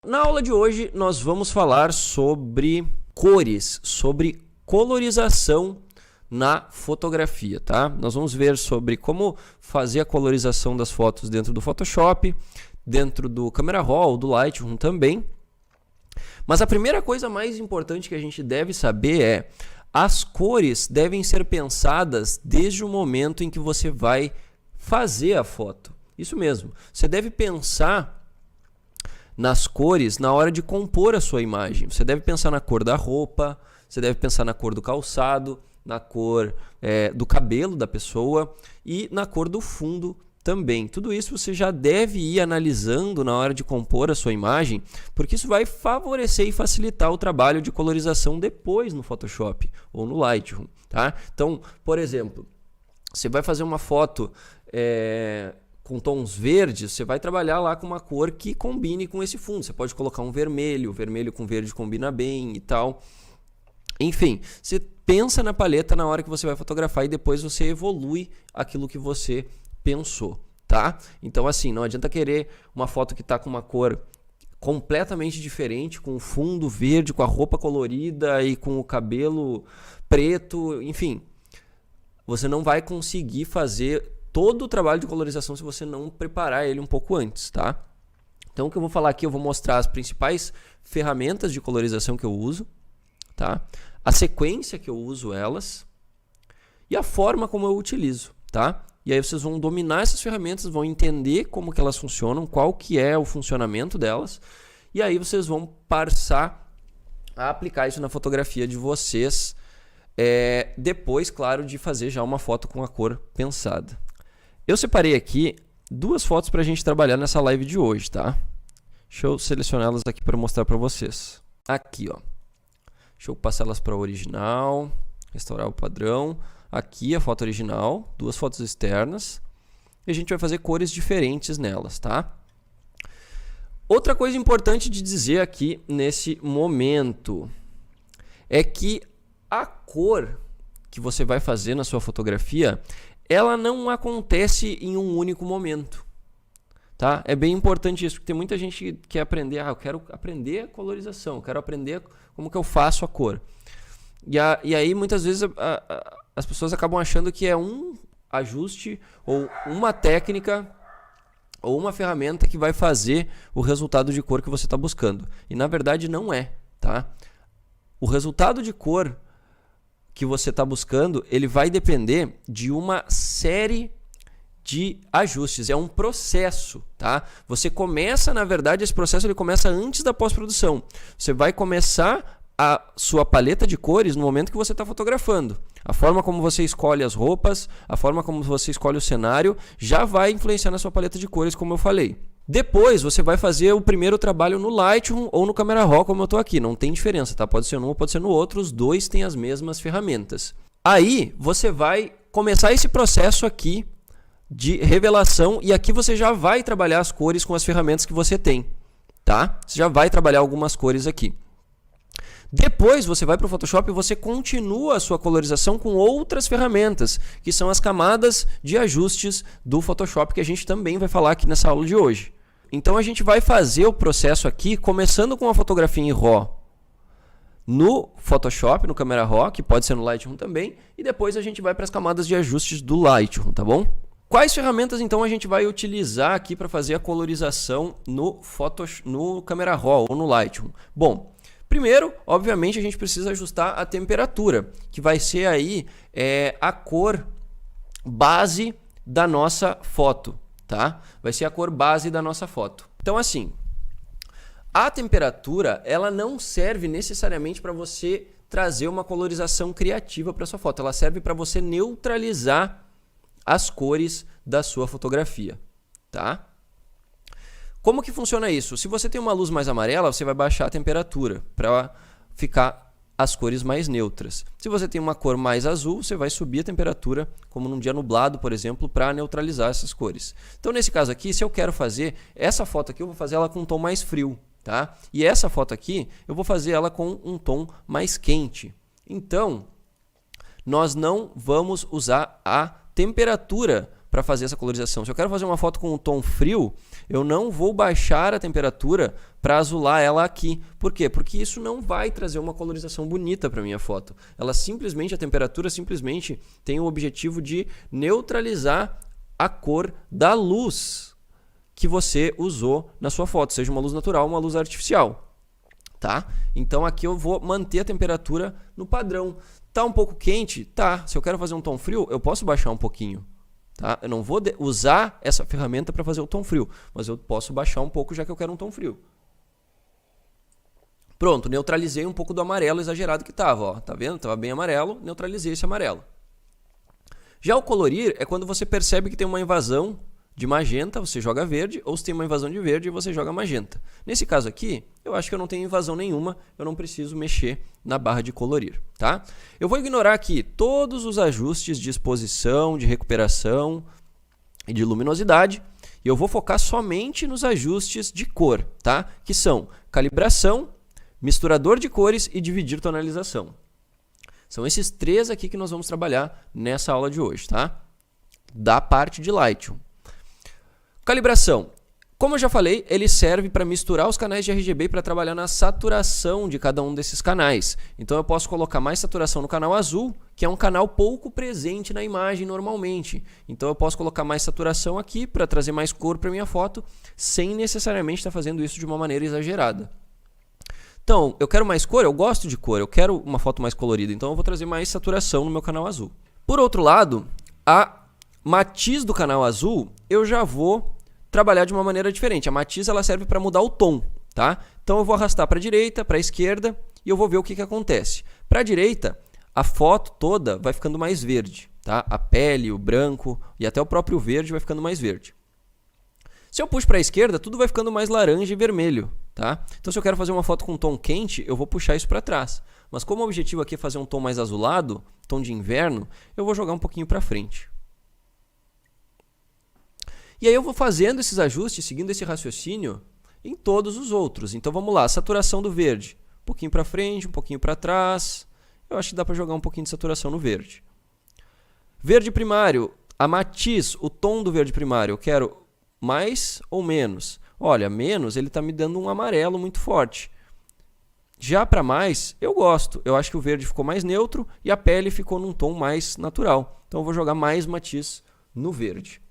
Na aula de hoje nós vamos falar sobre cores, sobre colorização na fotografia, tá? Nós vamos ver sobre como fazer a colorização das fotos dentro do Photoshop, dentro do Camera Raw, do Lightroom também. Mas a primeira coisa mais importante que a gente deve saber é: as cores devem ser pensadas desde o momento em que você vai fazer a foto. Isso mesmo, você deve pensar nas cores na hora de compor a sua imagem. Você deve pensar na cor da roupa, você deve pensar na cor do calçado, na cor do cabelo da pessoa e na cor do fundo também. Tudo isso você já deve ir analisando na hora de compor a sua imagem, porque isso vai favorecer e facilitar o trabalho de colorização depois no Photoshop ou no Lightroom, tá? Então, por exemplo, você vai fazer uma foto com tons verdes, você vai trabalhar lá com uma cor que combine com esse fundo. Você pode colocar um vermelho, vermelho com verde combina bem e tal. Enfim, você pensa na paleta na hora que você vai fotografar e depois você evolui aquilo que você pensou, tá? Então assim, não adianta querer uma foto que está com uma cor completamente diferente, com o fundo verde, com a roupa colorida e com o cabelo preto, enfim. Você não vai conseguir fazer todo o trabalho de colorização se você não preparar ele um pouco antes, tá? Então o que eu vou falar aqui, eu vou mostrar as principais ferramentas de colorização que eu uso, tá? A sequência que eu uso elas e a forma como eu utilizo, tá? E aí vocês vão dominar essas ferramentas, vão entender como que elas funcionam, qual que é o funcionamento delas, e aí vocês vão passar a aplicar isso na fotografia de vocês, depois, claro, de fazer já uma foto com a cor pensada. Eu separei aqui duas fotos para a gente trabalhar nessa live de hoje, tá? Deixa eu selecioná-las aqui para mostrar para vocês. Aqui, ó. Deixa eu passar elas para o original, restaurar o padrão. Aqui a foto original, duas fotos externas. E a gente vai fazer cores diferentes nelas, tá? Outra coisa importante de dizer aqui nesse momento é que a cor que você vai fazer na sua fotografia, ela não acontece em um único momento, tá? É bem importante isso, porque tem muita gente que quer aprender, eu quero aprender a colorização, eu quero aprender como que eu faço a cor. E aí muitas vezes as pessoas acabam achando que é um ajuste ou uma técnica ou uma ferramenta que vai fazer o resultado de cor que você está buscando. E na verdade não é, tá? O resultado de cor que você está buscando, ele vai depender de uma série de ajustes, é um processo, tá? Você começa, na verdade, esse processo ele começa antes da pós-produção. Você vai começar a sua paleta de cores no momento que você está fotografando. A forma como você escolhe as roupas, a forma como você escolhe o cenário, já vai influenciar na sua paleta de cores, como eu falei. Depois você vai fazer o primeiro trabalho no Lightroom ou no Camera Raw, como eu estou aqui. Não tem diferença, tá? Pode ser num ou pode ser no outro, os dois têm as mesmas ferramentas. Aí você vai começar esse processo aqui de revelação e aqui você já vai trabalhar as cores com as ferramentas que você tem, tá? Você já vai trabalhar algumas cores aqui. Depois você vai para o Photoshop e você continua a sua colorização com outras ferramentas, que são as camadas de ajustes do Photoshop, que a gente também vai falar aqui nessa aula de hoje. Então a gente vai fazer o processo aqui, começando com a fotografia em RAW no Photoshop, no Camera Raw, que pode ser no Lightroom também, e depois a gente vai para as camadas de ajustes do Lightroom, tá bom? Quais ferramentas então a gente vai utilizar aqui para fazer a colorização no Camera Raw ou no Lightroom? Bom, primeiro, obviamente, a gente precisa ajustar a temperatura, que vai ser aí a cor base da nossa foto, tá? Vai ser a cor base da nossa foto. Então, assim, a temperatura, ela não serve necessariamente para você trazer uma colorização criativa para sua foto. Ela serve para você neutralizar as cores da sua fotografia, tá? Como que funciona isso? Se você tem uma luz mais amarela, você vai baixar a temperatura para ficar as cores mais neutras. Se você tem uma cor mais azul, você vai subir a temperatura, como num dia nublado, por exemplo, para neutralizar essas cores. Então, nesse caso aqui, se eu quero fazer essa foto aqui, eu vou fazer ela com um tom mais frio, tá? E essa foto aqui, eu vou fazer ela com um tom mais quente. Então, nós não vamos usar a temperatura para fazer essa colorização. Se eu quero fazer uma foto com um tom frio, eu não vou baixar a temperatura para azular ela aqui. Por quê? Porque isso não vai trazer uma colorização bonita para minha foto. A temperatura simplesmente tem o objetivo de neutralizar a cor da luz que você usou na sua foto, seja uma luz natural ou uma luz artificial. Tá? Então aqui eu vou manter a temperatura no padrão. Tá um pouco quente? Tá. Se eu quero fazer um tom frio, eu posso baixar um pouquinho. Tá? Eu não vou usar essa ferramenta para fazer o tom frio, mas eu posso baixar um pouco já que eu quero um tom frio. Pronto, neutralizei um pouco do amarelo exagerado que estava. Ó. Tá vendo? Estava bem amarelo, neutralizei esse amarelo. Já o colorir é quando você percebe que tem uma invasão de magenta, você joga verde, ou se tem uma invasão de verde, você joga magenta. Nesse caso aqui, eu acho que eu não tenho invasão nenhuma, eu não preciso mexer na barra de colorir. Tá? Eu vou ignorar aqui todos os ajustes de exposição, de recuperação e de luminosidade, e eu vou focar somente nos ajustes de cor, tá? Que são calibração, misturador de cores e dividir tonalização. São esses três aqui que nós vamos trabalhar nessa aula de hoje, tá? Da parte de Lightroom. Calibração. Como eu já falei, ele serve para misturar os canais de RGB e para trabalhar na saturação de cada um desses canais. Então eu posso colocar mais saturação no canal azul, que é um canal pouco presente na imagem normalmente. Então eu posso colocar mais saturação aqui para trazer mais cor para minha foto, sem necessariamente estar fazendo isso de uma maneira exagerada. Então, eu quero mais cor, eu gosto de cor, eu quero uma foto mais colorida, então eu vou trazer mais saturação no meu canal azul. Por outro lado, a matiz do canal azul, eu já vou trabalhar de uma maneira diferente. A matiz ela serve para mudar o tom, tá? Então eu vou arrastar para a direita, para a esquerda e eu vou ver o que acontece. Para a direita, a foto toda vai ficando mais verde, tá? A pele, o branco e até o próprio verde vai ficando mais verde. Se eu puxo para a esquerda, tudo vai ficando mais laranja e vermelho, tá? Então se eu quero fazer uma foto com um tom quente, eu vou puxar isso para trás. Mas como o objetivo aqui é fazer um tom mais azulado, tom de inverno, eu vou jogar um pouquinho para frente. E aí eu vou fazendo esses ajustes, seguindo esse raciocínio, em todos os outros. Então vamos lá, saturação do verde. Um pouquinho para frente, um pouquinho para trás. Eu acho que dá para jogar um pouquinho de saturação no verde. Verde primário, a matiz, o tom do verde primário. Eu quero mais ou menos? Olha, menos ele está me dando um amarelo muito forte. Já para mais, eu gosto. Eu acho que o verde ficou mais neutro e a pele ficou num tom mais natural. Então eu vou jogar mais matiz no verde.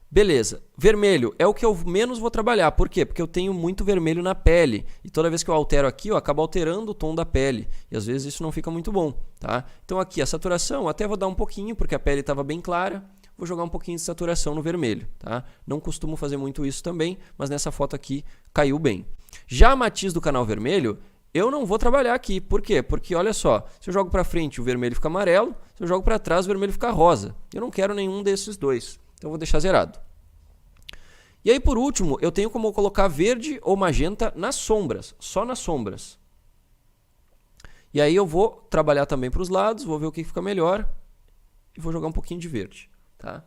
Beleza, vermelho é o que eu menos vou trabalhar. Por quê? Porque eu tenho muito vermelho na pele. E toda vez que eu altero aqui, eu acabo alterando o tom da pele. E às vezes isso não fica muito bom. Tá? Então aqui a saturação, até vou dar um pouquinho, porque a pele estava bem clara. Vou jogar um pouquinho de saturação no vermelho. Tá? Não costumo fazer muito isso também, mas nessa foto aqui caiu bem. Já a matiz do canal vermelho, eu não vou trabalhar aqui. Por quê? Porque olha só, se eu jogo para frente o vermelho fica amarelo, se eu jogo para trás o vermelho fica rosa. Eu não quero nenhum desses dois. Então eu vou deixar zerado. E aí por último, eu tenho como colocar verde ou magenta nas sombras, só nas sombras. E aí eu vou trabalhar também para os lados, vou ver o que fica melhor e vou jogar um pouquinho de verde. Tá?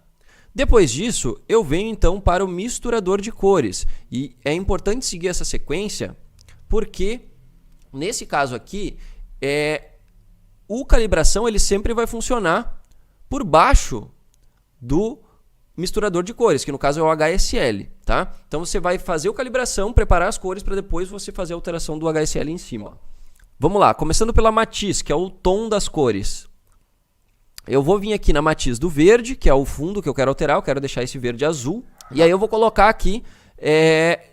Depois disso, eu venho então para o misturador de cores. E é importante seguir essa sequência porque nesse caso aqui, o calibração ele sempre vai funcionar por baixo do misturador de cores, que no caso é o HSL, tá? Então você vai fazer o calibração, preparar as cores para depois você fazer a alteração do HSL em cima. Vamos lá, começando pela matiz, que é o tom das cores. Eu vou vir aqui na matiz do verde, que é o fundo que eu quero alterar, eu quero deixar esse verde azul. E aí eu vou colocar aqui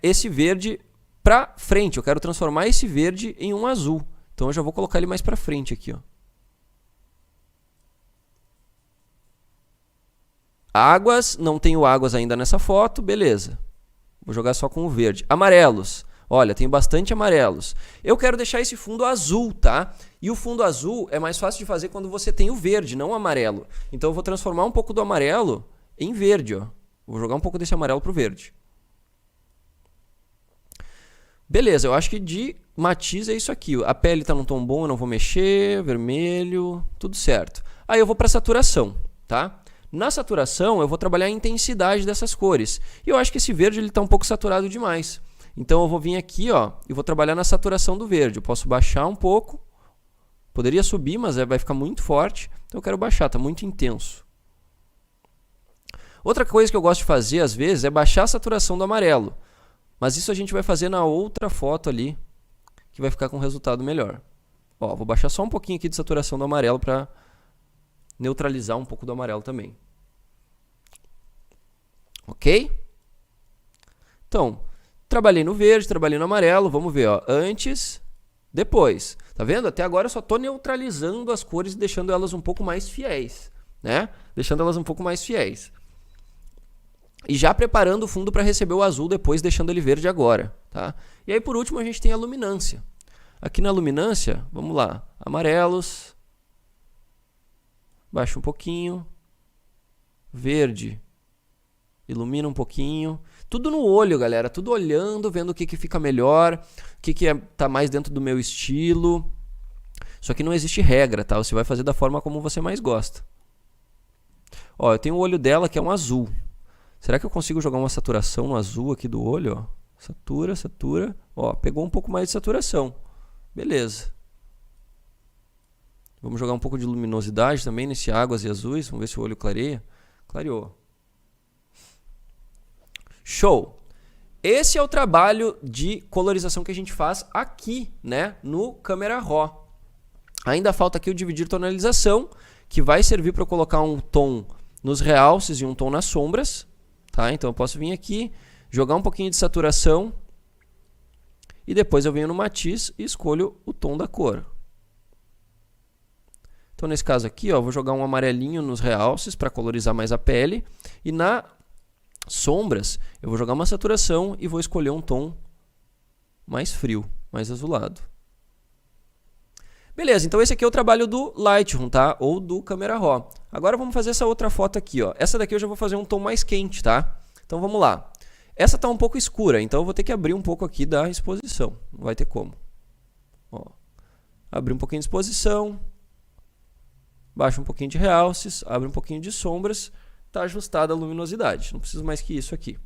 esse verde para frente, eu quero transformar esse verde em um azul. Então eu já vou colocar ele mais para frente aqui, ó. Águas, não tenho águas ainda nessa foto, beleza. Vou jogar só com o verde. Amarelos, olha, tenho bastante amarelos. Eu quero deixar esse fundo azul, tá? E o fundo azul é mais fácil de fazer quando você tem o verde, não o amarelo. Então eu vou transformar um pouco do amarelo em verde, ó. Vou jogar um pouco desse amarelo pro verde. Beleza, eu acho que de matiz é isso aqui. A pele está num tom bom, eu não vou mexer, vermelho, tudo certo. Aí eu vou para saturação, tá? Na saturação, eu vou trabalhar a intensidade dessas cores. E eu acho que esse verde está um pouco saturado demais. Então eu vou vir aqui, ó, e vou trabalhar na saturação do verde. Eu posso baixar um pouco. Poderia subir, mas vai ficar muito forte. Então eu quero baixar, está muito intenso. Outra coisa que eu gosto de fazer, às vezes, é baixar a saturação do amarelo. Mas isso a gente vai fazer na outra foto ali, que vai ficar com um resultado melhor. Ó, vou baixar só um pouquinho aqui de saturação do amarelo para neutralizar um pouco do amarelo também. Ok? Então, trabalhei no verde, trabalhei no amarelo. Vamos ver, ó, antes, depois. Tá vendo? Até agora eu só estou neutralizando as cores e deixando elas um pouco mais fiéis, né? Deixando elas um pouco mais fiéis. E já preparando o fundo para receber o azul depois, deixando ele verde agora, tá? E aí, por último, a gente tem a luminância. Aqui na luminância, vamos lá, amarelos, baixa um pouquinho, verde, ilumina um pouquinho. Tudo no olho, galera, tudo olhando, vendo o que fica melhor, o que tá mais dentro do meu estilo. Só que não existe regra, tá? Você vai fazer da forma como você mais gosta. Ó, eu tenho o olho dela que é um azul. Será que eu consigo jogar uma saturação no azul aqui do olho? Ó? Satura, satura. Ó, pegou um pouco mais de saturação. Beleza. Vamos jogar um pouco de luminosidade também nesse águas e azuis. Vamos ver se o olho clareia. Clareou. Show! Esse é o trabalho de colorização que a gente faz aqui, né, no Camera Raw. Ainda falta aqui o dividir tonalização, que vai servir para eu colocar um tom nos realces e um tom nas sombras. Tá? Então eu posso vir aqui, jogar um pouquinho de saturação e depois eu venho no matiz e escolho o tom da cor. Então nesse caso aqui, ó, eu vou jogar um amarelinho nos realces para colorizar mais a pele e na sombras eu vou jogar uma saturação e vou escolher um tom mais frio, mais azulado. Beleza, então esse aqui é o trabalho do Lightroom, tá? Ou do Camera Raw. Agora vamos fazer essa outra foto aqui, ó. Essa daqui eu já vou fazer um tom mais quente, tá? Então vamos lá. Essa tá um pouco escura, então eu vou ter que abrir um pouco aqui da exposição. Não vai ter como. Ó. Abrir um pouquinho de exposição. Baixa um pouquinho de realces, abre um pouquinho de sombras. Tá ajustada a luminosidade. Não preciso mais que isso aqui.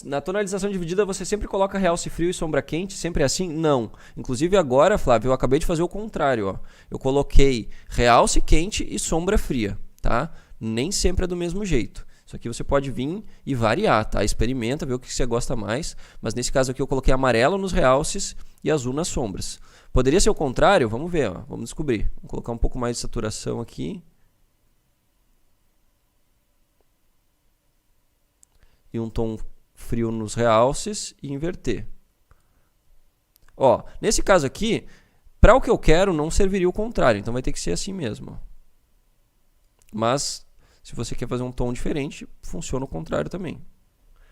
Na tonalização dividida você sempre coloca realce frio e sombra quente? Sempre é assim? Não. Inclusive agora, Flávio, eu acabei de fazer o contrário. Ó. Eu coloquei realce quente e sombra fria. Tá? Nem sempre é do mesmo jeito. Isso aqui você pode vir e variar. Tá? Experimenta, vê o que você gosta mais. Mas nesse caso aqui eu coloquei amarelo nos realces e azul nas sombras. Poderia ser o contrário? Vamos ver. Ó. Vamos descobrir. Vou colocar um pouco mais de saturação aqui. E um tom frio nos realces e inverter. Ó, nesse caso aqui, para o que eu quero, não serviria o contrário. Então vai ter que ser assim mesmo. Mas, se você quer fazer um tom diferente, funciona o contrário também.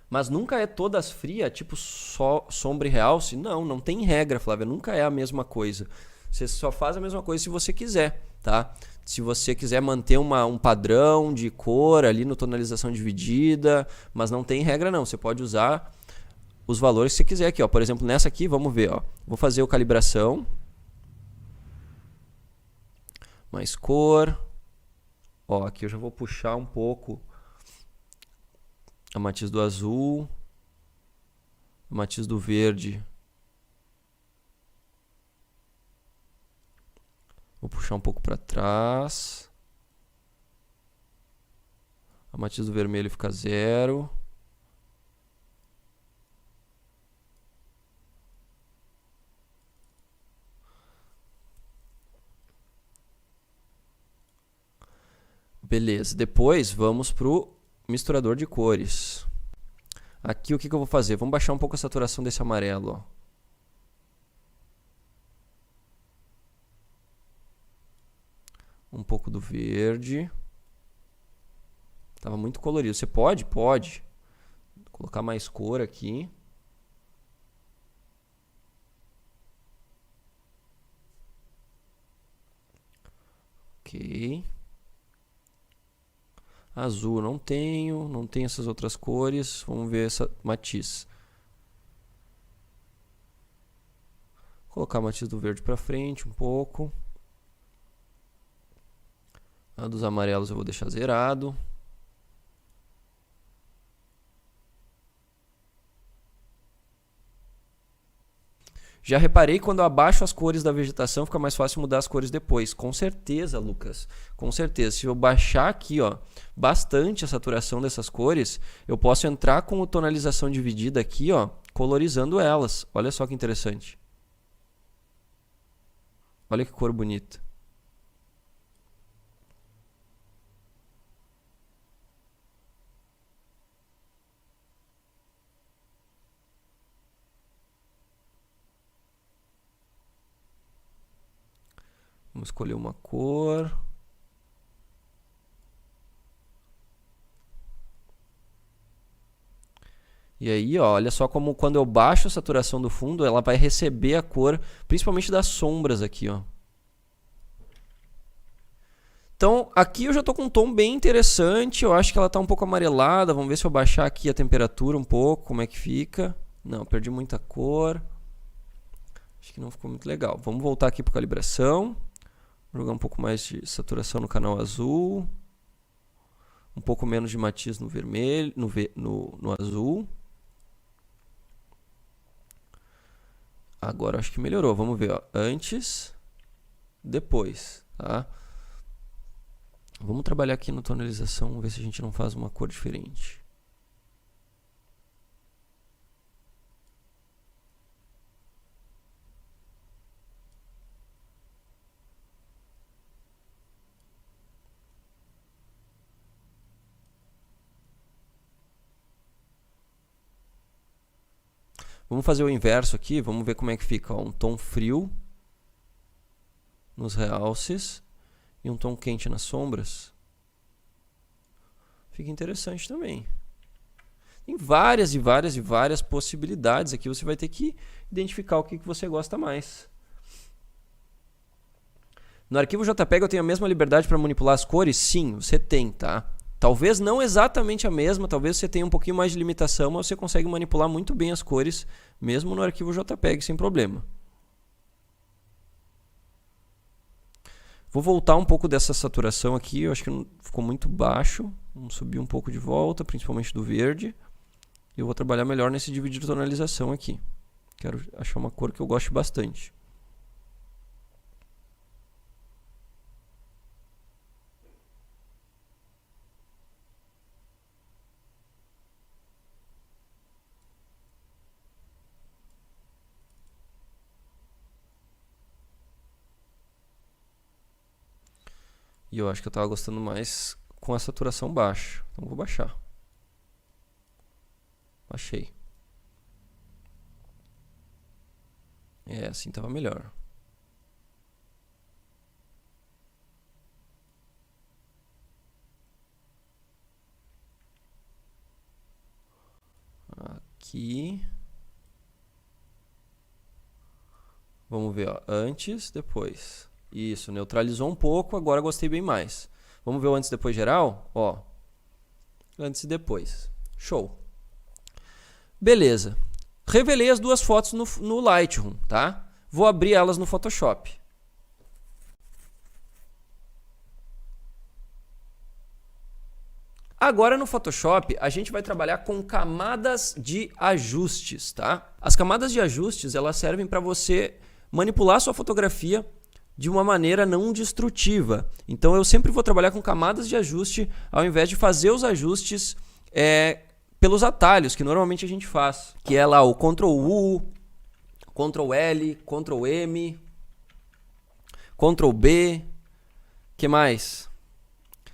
Mas nunca é todas frias, tipo só sombra e realce. Não, não tem regra, Flávia. Nunca é a mesma coisa. Você só faz a mesma coisa se você quiser, tá? Se você quiser manter um padrão de cor ali no tonalização dividida, mas não tem regra não. Você pode usar os valores que você quiser aqui, ó. Por exemplo, nessa aqui, vamos ver, ó. Vou fazer o calibração. Mais cor. Ó, aqui eu já vou puxar um pouco a matiz do azul, a matiz do verde. Vou puxar um pouco para trás. A matiz do vermelho fica 0. Beleza, depois vamos para o misturador de cores. Aqui o que eu vou fazer? Vamos baixar um pouco a saturação desse amarelo, ó. Um pouco do verde. Tava muito colorido. Você pode? Pode. Vou colocar mais cor aqui. Ok. Azul não tenho essas outras cores. Vamos ver essa matiz. Vou colocar a matiz do verde para frente um pouco. A dos amarelos eu vou deixar zerado. Já reparei quando eu abaixo as cores da vegetação, fica mais fácil mudar as cores depois. Com certeza, Lucas. Com certeza. Se eu baixar aqui, ó, bastante a saturação dessas cores, eu posso entrar com a tonalização dividida aqui, ó, colorizando elas. Olha só que interessante. Olha que cor bonita. Vamos escolher uma cor. E aí, ó, olha só como quando eu baixo a saturação do fundo, ela vai receber a cor, principalmente das sombras aqui, ó. Então, aqui eu já estou com um tom bem interessante. Eu acho que ela está um pouco amarelada. Vamos ver se eu baixar aqui a temperatura um pouco, como é que fica. Não, perdi muita cor. Acho que não ficou muito legal. Vamos voltar aqui para calibração. Jogar um pouco mais de saturação no canal azul. Um pouco menos de matiz no vermelho, no azul. Agora acho que melhorou. Vamos ver, ó. Antes, depois, tá? Vamos trabalhar aqui na tonalização, vamos ver se a gente não faz uma cor diferente. Vamos fazer o inverso aqui, vamos ver como é que fica. Ó, um tom frio nos realces e um tom quente nas sombras. Fica interessante também. Tem várias e várias e várias possibilidades. Aqui você vai ter que identificar o que você gosta mais. No arquivo JPEG eu tenho a mesma liberdade para manipular as cores? Sim, você tem, tá? Talvez não exatamente a mesma, talvez você tenha um pouquinho mais de limitação, mas você consegue manipular muito bem as cores, mesmo no arquivo JPEG, sem problema. Vou voltar um pouco dessa saturação aqui, eu acho que ficou muito baixo. Vamos subir um pouco de volta, principalmente do verde. E eu vou trabalhar melhor nesse dividir de tonalização aqui. Quero achar uma cor que eu goste bastante. E eu acho que eu estava gostando mais com a saturação baixa. Então vou baixar. Baixei. É, assim estava melhor. Aqui. Vamos ver, ó, antes, depois. Isso, neutralizou um pouco, agora gostei bem mais. Vamos ver o antes e depois geral? Ó, antes e depois. Show. Beleza. Revelei as duas fotos no Lightroom, tá? Vou abrir elas no Photoshop. Agora no Photoshop a gente vai trabalhar com camadas de ajustes, tá? As camadas de ajustes, elas servem para você manipular a sua fotografia de uma maneira não destrutiva. Então eu sempre vou trabalhar com camadas de ajuste ao invés de fazer os ajustes pelos atalhos que normalmente a gente faz, que é lá o Ctrl U, Ctrl L, Ctrl M, Ctrl B, que mais?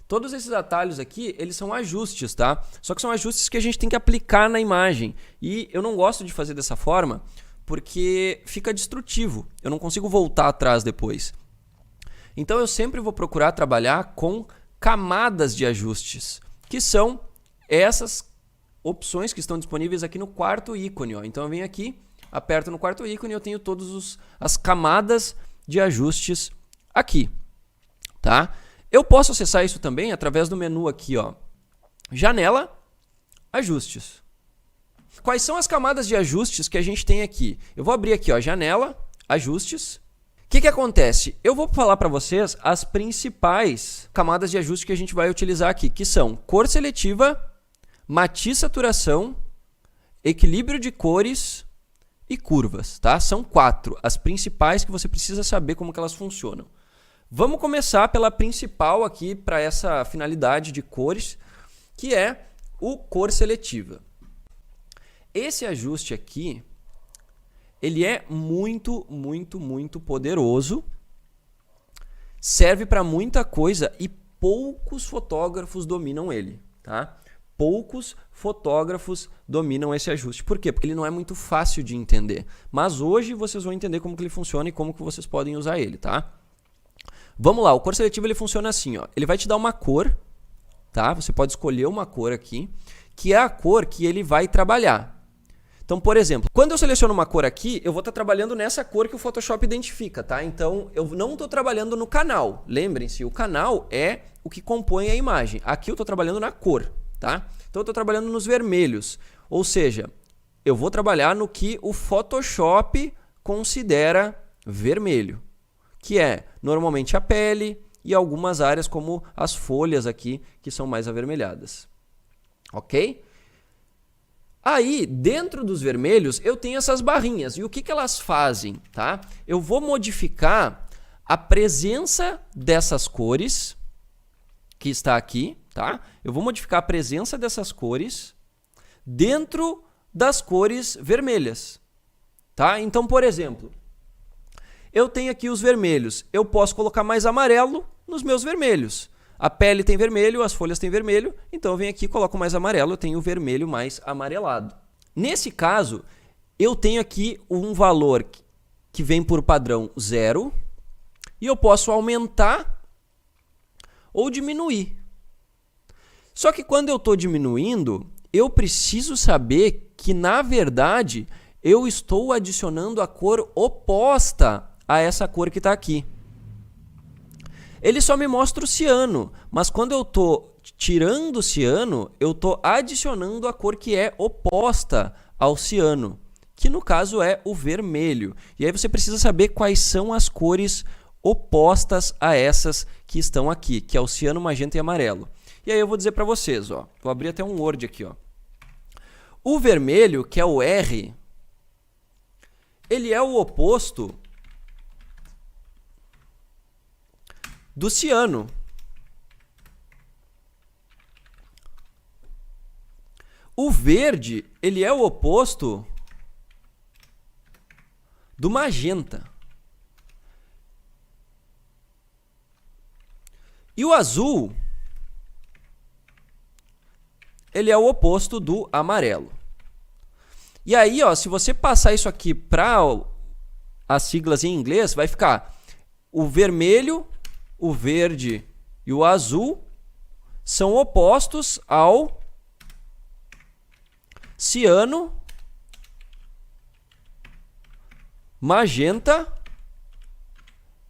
Todos esses atalhos aqui, eles são ajustes, tá? Só que são ajustes que a gente tem que aplicar na imagem. E eu não gosto de fazer dessa forma, porque fica destrutivo. Eu não consigo voltar atrás depois. Então eu sempre vou procurar trabalhar com camadas de ajustes, que são essas opções que estão disponíveis aqui no quarto ícone. Ó. Então eu venho aqui, aperto no quarto ícone e eu tenho todas as camadas de ajustes aqui. Tá? Eu posso acessar isso também através do menu aqui, ó, Janela, Ajustes. Quais são as camadas de ajustes que a gente tem aqui? Eu vou abrir aqui, ó, Janela, Ajustes. O que acontece? Eu vou falar para vocês as principais camadas de ajuste que a gente vai utilizar aqui, que são cor seletiva, matiz saturação, equilíbrio de cores e curvas, tá? São 4, as principais que você precisa saber como que elas funcionam. Vamos começar pela principal aqui para essa finalidade de cores, que é o cor seletiva. Esse ajuste aqui, ele é muito poderoso, serve para muita coisa e poucos fotógrafos dominam ele, tá? Poucos fotógrafos dominam esse ajuste. Por quê? Porque ele não é muito fácil de entender. Mas hoje vocês vão entender como que ele funciona e como que vocês podem usar ele, tá? Vamos lá, o cor seletivo ele funciona assim, ó. Ele vai te dar uma cor, tá? Você pode escolher uma cor aqui, que é a cor que ele vai trabalhar. Então, por exemplo, quando eu seleciono uma cor aqui, eu vou estar trabalhando nessa cor que o Photoshop identifica, tá? Então, eu não estou trabalhando no canal. Lembrem-se, o canal é o que compõe a imagem. Aqui eu estou trabalhando na cor. Tá? Então eu estou trabalhando nos vermelhos, ou seja, eu vou trabalhar no que o Photoshop considera vermelho, que é normalmente a pele e algumas áreas como as folhas aqui, que são mais avermelhadas. Ok? Aí, dentro dos vermelhos, eu tenho essas barrinhas. E o que elas fazem? Tá? Eu vou modificar a presença dessas cores, que está aqui, tá? Eu vou modificar a presença dessas cores dentro das cores vermelhas, tá? Então, por exemplo, eu tenho aqui os vermelhos. Eu posso colocar mais amarelo nos meus vermelhos. A pele tem vermelho, as folhas têm vermelho, então eu venho aqui e coloco mais amarelo, eu tenho o vermelho mais amarelado. Nesse caso, eu tenho aqui um valor que vem por padrão 0 e eu posso aumentar ou diminuir. Só que quando eu estou diminuindo, eu preciso saber que, na verdade, eu estou adicionando a cor oposta a essa cor que está aqui. Ele só me mostra o ciano, mas quando eu estou tirando o ciano, eu estou adicionando a cor que é oposta ao ciano, que no caso é o vermelho. E aí você precisa saber quais são as cores opostas a essas que estão aqui, que é o ciano, magenta e amarelo. E aí eu vou dizer para vocês, ó, vou abrir até um Word aqui, ó. O vermelho, que é o R, ele é o oposto do ciano. O verde, ele é o oposto do magenta. E o azul, ele é o oposto do amarelo. E aí, ó, se você passar isso aqui para as siglas em inglês, vai ficar o vermelho, o verde e o azul são opostos ao ciano, magenta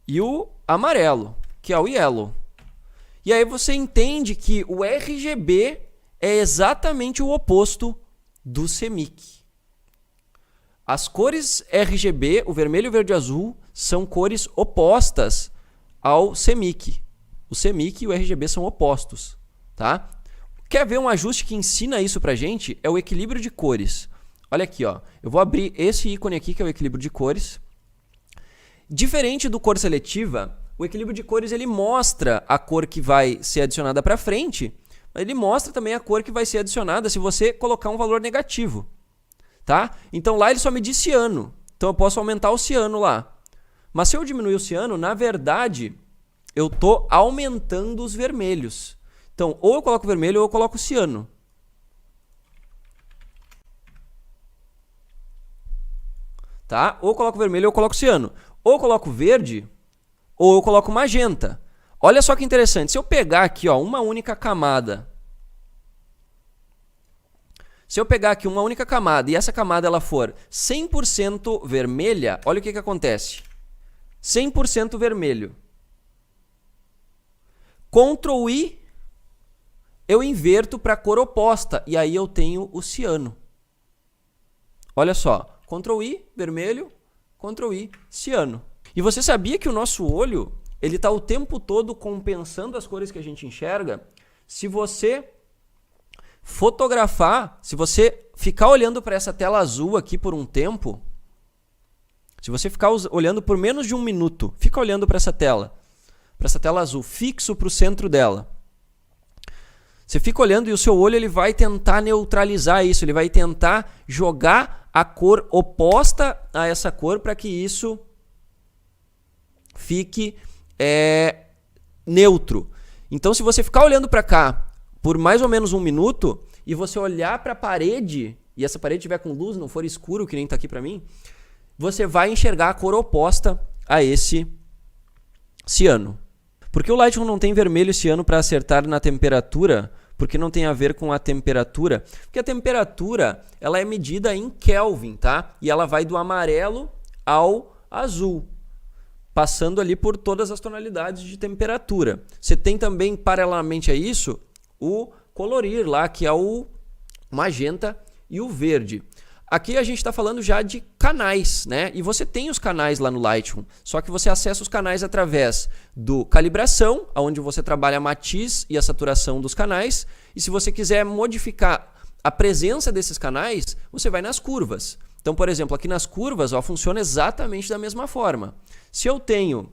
e o amarelo, que é o yellow. E aí você entende que o RGB é exatamente o oposto do CMYK. As cores RGB, o vermelho, o verde e o azul, são cores opostas ao CMYK. O CMYK e o RGB são opostos, tá? Quer ver um ajuste que ensina isso pra gente? É o equilíbrio de cores. Olha aqui, ó. Eu vou abrir esse ícone aqui, que é o equilíbrio de cores. Diferente do cor seletiva, o equilíbrio de cores ele mostra a cor que vai ser adicionada para frente, mas ele mostra também a cor que vai ser adicionada se você colocar um valor negativo, tá? Então lá ele só me diz ciano, então eu posso aumentar o ciano lá. Mas se eu diminuir o ciano, na verdade, eu estou aumentando os vermelhos. Então, ou eu coloco vermelho ou eu coloco ciano. Tá? Ou eu coloco vermelho ou eu coloco ciano. Ou eu coloco verde ou eu coloco magenta. Olha só que interessante. Se eu pegar aqui, ó, uma única camada. Se eu pegar aqui uma única camada e essa camada ela for 100% vermelha, olha o que acontece. 100% vermelho. Ctrl I, eu inverto para a cor oposta e aí eu tenho o ciano. Olha só, Ctrl I, vermelho, Ctrl I, ciano. E você sabia que o nosso olho, ele está o tempo todo compensando as cores que a gente enxerga? Se você fotografar, se você ficar olhando para essa tela azul aqui por um tempo, Se você ficar olhando por menos de 1 minuto, fica olhando para essa tela azul, fixo para o centro dela. Você fica olhando e o seu olho ele vai tentar neutralizar isso, ele vai tentar jogar a cor oposta a essa cor para que isso fique neutro. Então, se você ficar olhando para cá por mais ou menos 1 minuto e você olhar para a parede, e essa parede estiver com luz, não for escuro, que nem está aqui para mim, você vai enxergar a cor oposta a esse ciano. Por que o Lightroom não tem vermelho e ciano para acertar na temperatura? Porque não tem a ver com a temperatura. Porque a temperatura ela é medida em Kelvin, tá? E ela vai do amarelo ao azul, passando ali por todas as tonalidades de temperatura. Você tem também, paralelamente a isso, o colorir lá, que é o magenta e o verde. Aqui a gente está falando já de canais, né? E você tem os canais lá no Lightroom, só que você acessa os canais através do calibração, onde você trabalha a matiz e a saturação dos canais. E se você quiser modificar a presença desses canais, você vai nas curvas. Então, por exemplo, aqui nas curvas, ó, funciona exatamente da mesma forma. Se eu tenho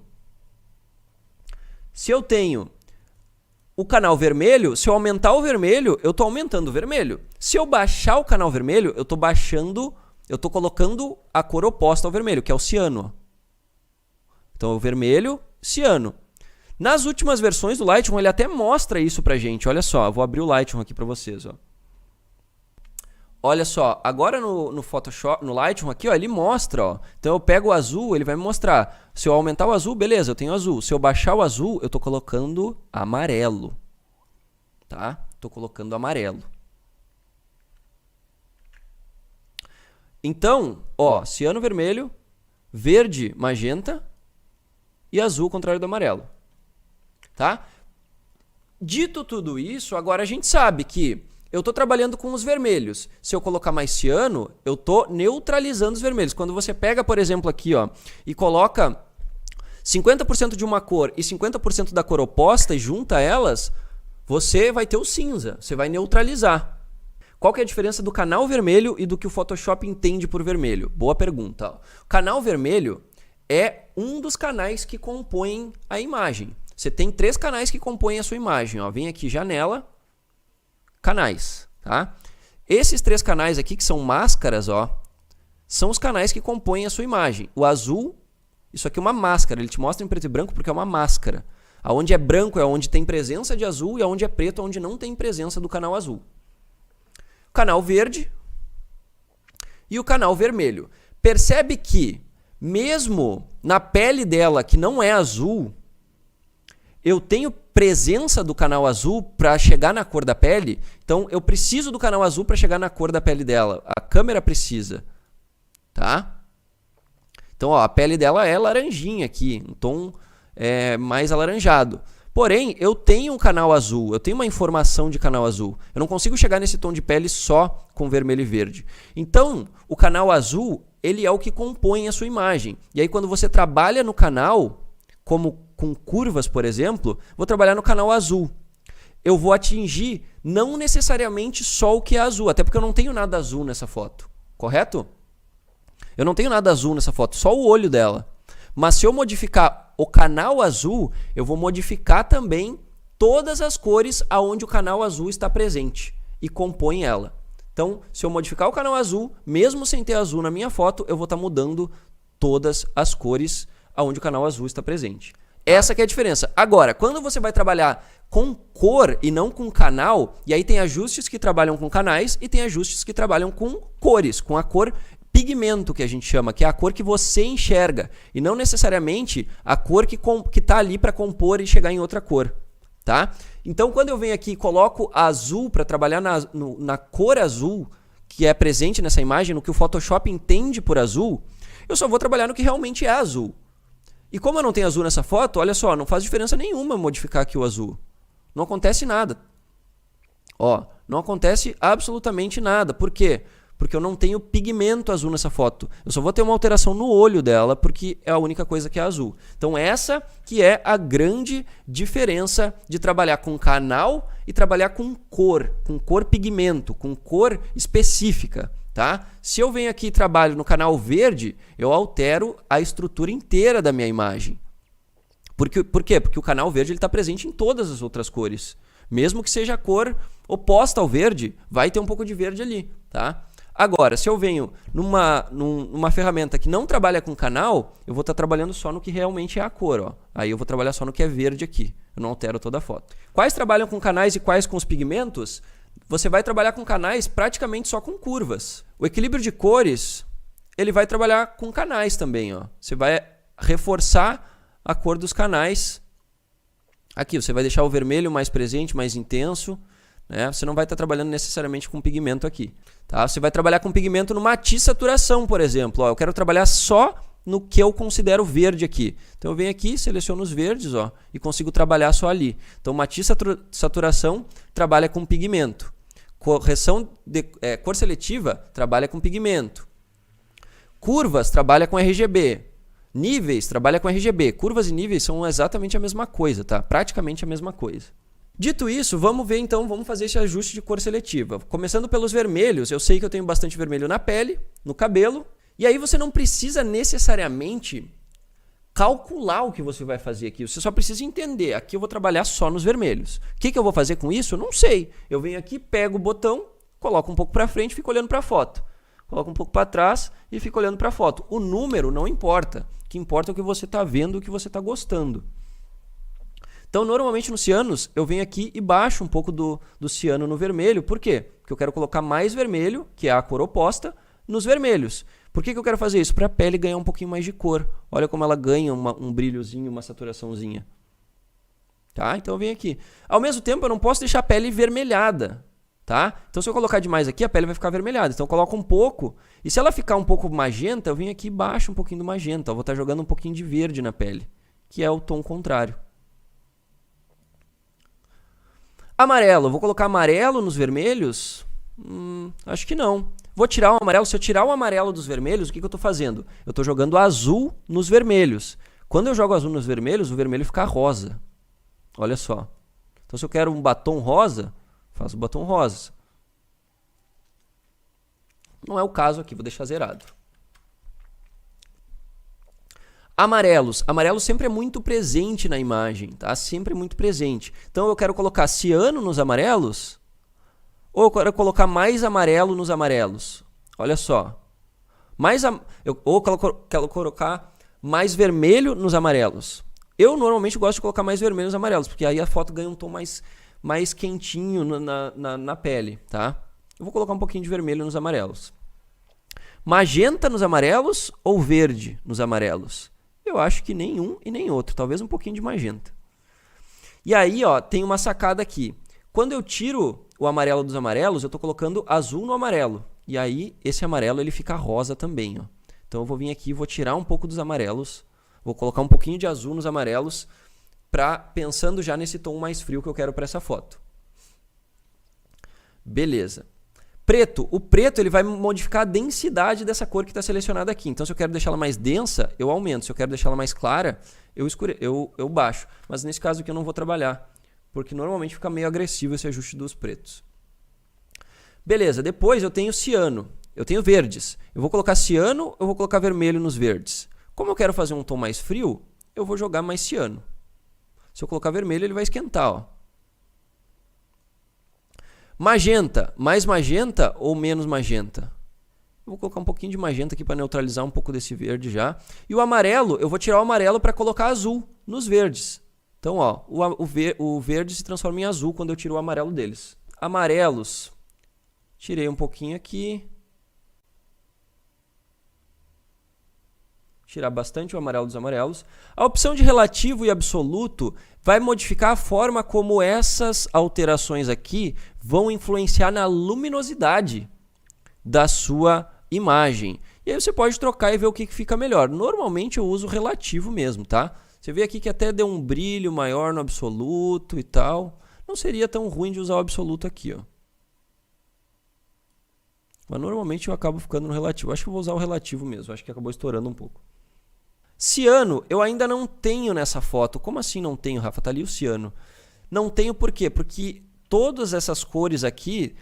o canal vermelho, se eu aumentar o vermelho, eu estou aumentando o vermelho. Se eu baixar o canal vermelho, eu estou colocando a cor oposta ao vermelho, que é o ciano. Então, o vermelho, ciano. Nas últimas versões do Lightroom, ele até mostra isso pra gente. Olha só, eu vou abrir o Lightroom aqui para vocês. Ó. Olha só, agora no Photoshop, no Lightroom aqui, ó, ele mostra. Ó. Então, eu pego o azul, ele vai me mostrar. Se eu aumentar o azul, beleza, eu tenho azul. Se eu baixar o azul, eu estou colocando amarelo. Tá? Estou colocando amarelo. Então, ó, ciano vermelho, verde magenta e azul contrário do amarelo. Tá? Dito tudo isso, agora a gente sabe que eu estou trabalhando com os vermelhos. Se eu colocar mais ciano, eu estou neutralizando os vermelhos. Quando você pega, por exemplo, aqui ó, e coloca 50% de uma cor e 50% da cor oposta e junta elas, você vai ter o cinza, você vai neutralizar. Qual que é a diferença do canal vermelho e do que o Photoshop entende por vermelho? Boa pergunta. O canal vermelho é um dos canais que compõem a imagem. Você tem 3 canais que compõem a sua imagem. Ó. Vem aqui, janela, canais. Tá? Esses 3 canais aqui, que são máscaras, ó, são os canais que compõem a sua imagem. O azul, isso aqui é uma máscara. Ele te mostra em preto e branco porque é uma máscara. Aonde é branco é onde tem presença de azul e aonde é preto é onde não tem presença do canal azul. O canal verde e o canal vermelho. Percebe que, mesmo na pele dela, que não é azul, eu tenho presença do canal azul para chegar na cor da pele. Então, eu preciso do canal azul para chegar na cor da pele dela. A câmera precisa. Tá? Então, ó, a pele dela é laranjinha aqui, um tom mais alaranjado. Porém, eu tenho um canal azul, eu tenho uma informação de canal azul. Eu não consigo chegar nesse tom de pele só com vermelho e verde. Então, o canal azul, ele é o que compõe a sua imagem. E aí, quando você trabalha no canal, como com curvas, por exemplo, vou trabalhar no canal azul. Eu vou atingir não necessariamente só o que é azul, até porque eu não tenho nada azul nessa foto, correto? Eu não tenho nada azul nessa foto, só o olho dela. Mas se eu modificar o canal azul, eu vou modificar também todas as cores aonde o canal azul está presente e compõe ela. Então, se eu modificar o canal azul, mesmo sem ter azul na minha foto, eu vou estar mudando todas as cores aonde o canal azul está presente. Essa que é a diferença. Agora, quando você vai trabalhar com cor e não com canal, e aí tem ajustes que trabalham com canais e tem ajustes que trabalham com cores, com a cor pigmento, que a gente chama, que é a cor que você enxerga, e não necessariamente a cor que está ali para compor e chegar em outra cor. Tá? Então, quando eu venho aqui e coloco azul para trabalhar na cor azul, que é presente nessa imagem, no que o Photoshop entende por azul, eu só vou trabalhar no que realmente é azul. E como eu não tenho azul nessa foto, olha só, não faz diferença nenhuma modificar aqui o azul. Não acontece nada. Ó, não acontece absolutamente nada. Por quê? porque eu não tenho pigmento azul nessa foto. Eu só vou ter uma alteração no olho dela, porque é a única coisa que é azul. Então essa que é a grande diferença de trabalhar com canal e trabalhar com cor pigmento, com cor específica. Tá? Se eu venho aqui e trabalho no canal verde, eu altero a estrutura inteira da minha imagem. Por quê? Porque o canal verde está presente em todas as outras cores. Mesmo que seja a cor oposta ao verde, vai ter um pouco de verde ali. Tá? Agora, se eu venho numa ferramenta que não trabalha com canal, eu vou estar trabalhando só no que realmente é a cor. Ó. Aí eu vou trabalhar só no que é verde aqui. Eu não altero toda a foto. Quais trabalham com canais e quais com os pigmentos? Você vai trabalhar com canais praticamente só com curvas. O equilíbrio de cores, ele vai trabalhar com canais também. Ó. Você vai reforçar a cor dos canais. Aqui, você vai deixar o vermelho mais presente, mais intenso. Né? Você não vai estar trabalhando necessariamente com pigmento aqui. Tá? Você vai trabalhar com pigmento no matiz saturação, por exemplo. Ó, eu quero trabalhar só no que eu considero verde aqui. Então eu venho aqui, seleciono os verdes, ó, e consigo trabalhar só ali. Então matiz saturação trabalha com pigmento. Correção de cor seletiva trabalha com pigmento. Curvas trabalha com RGB. Níveis trabalha com RGB. Curvas e níveis são exatamente a mesma coisa, tá? Praticamente a mesma coisa. Dito isso, vamos ver então, vamos fazer esse ajuste de cor seletiva. Começando pelos vermelhos, eu sei que eu tenho bastante vermelho na pele, no cabelo, e aí você não precisa necessariamente calcular o que você vai fazer aqui, você só precisa entender. Aqui eu vou trabalhar só nos vermelhos. O que eu vou fazer com isso? Eu não sei. Eu venho aqui, pego o botão, coloco um pouco para frente e fico olhando para a foto. Coloco um pouco para trás e fico olhando para a foto. O número não importa. O que importa é o que você está vendo, o que você está gostando. Então, normalmente nos cianos, eu venho aqui e baixo um pouco do ciano no vermelho. Por quê? Porque eu quero colocar mais vermelho, que é a cor oposta, nos vermelhos. Por que eu quero fazer isso? Para a pele ganhar um pouquinho mais de cor. Olha como ela ganha um brilhozinho, uma saturaçãozinha. Tá? Então eu venho aqui. Ao mesmo tempo, eu não posso deixar a pele vermelhada. Tá? Então se eu colocar demais aqui, a pele vai ficar avermelhada. Então eu coloco um pouco. E se ela ficar um pouco magenta, eu venho aqui e baixo um pouquinho do magenta. Eu vou estar jogando um pouquinho de verde na pele, que é o tom contrário. Amarelo. Vou colocar amarelo nos vermelhos? Acho que não. Vou tirar o amarelo. Se eu tirar o amarelo dos vermelhos, o que eu estou fazendo? Eu estou jogando azul nos vermelhos. Quando eu jogo azul nos vermelhos, o vermelho fica rosa. Olha só. Então se eu quero um batom rosa, faço o batom rosa. Não é o caso aqui, vou deixar zerado. Amarelos. Amarelo sempre é muito presente na imagem, tá? Sempre muito presente. Então eu quero colocar ciano nos amarelos ou eu quero colocar mais amarelo nos amarelos? Olha só. Ou quero colocar mais vermelho nos amarelos. Eu normalmente gosto de colocar mais vermelho nos amarelos, porque aí a foto ganha um tom mais quentinho na pele, tá? Eu vou colocar um pouquinho de vermelho nos amarelos. Magenta nos amarelos ou verde nos amarelos? Eu acho que nenhum e nem outro, talvez um pouquinho de magenta. E aí, ó, tem uma sacada aqui. Quando eu tiro o amarelo dos amarelos, eu estou colocando azul no amarelo. E aí, esse amarelo ele fica rosa também. Ó. Então eu vou vir aqui e vou tirar um pouco dos amarelos. Vou colocar um pouquinho de azul nos amarelos, pensando já nesse tom mais frio que eu quero para essa foto. Beleza. Preto. O preto ele vai modificar a densidade dessa cor que está selecionada aqui. Então, se eu quero deixar ela mais densa, eu aumento. Se eu quero deixar ela mais clara, eu baixo. Mas nesse caso aqui eu não vou trabalhar, porque normalmente fica meio agressivo esse ajuste dos pretos. Beleza. Depois eu tenho ciano. Eu tenho verdes. Eu vou colocar ciano, eu vou colocar vermelho nos verdes. Como eu quero fazer um tom mais frio, eu vou jogar mais ciano. Se eu colocar vermelho, ele vai esquentar, ó. Magenta. Mais magenta ou menos magenta? Eu vou colocar um pouquinho de magenta aqui para neutralizar um pouco desse verde já. E o amarelo, eu vou tirar o amarelo para colocar azul nos verdes. Então, ó, o verde se transforma em azul quando eu tiro o amarelo deles. Amarelos. Tirei um pouquinho aqui. Tirar bastante o amarelo dos amarelos. A opção de relativo e absoluto vai modificar a forma como essas alterações aqui vão influenciar na luminosidade da sua imagem. E aí você pode trocar e ver o que fica melhor. Normalmente eu uso relativo mesmo, tá? Você vê aqui que até deu um brilho maior no absoluto e tal. Não seria tão ruim de usar o absoluto aqui, ó. Mas normalmente eu acabo ficando no relativo. Acho que eu vou usar o relativo mesmo. Acho que acabou estourando um pouco. Ciano, eu ainda não tenho nessa foto. Como assim não tenho, Rafa? Tá ali o ciano. Não tenho por quê? Porque todas essas cores aqui,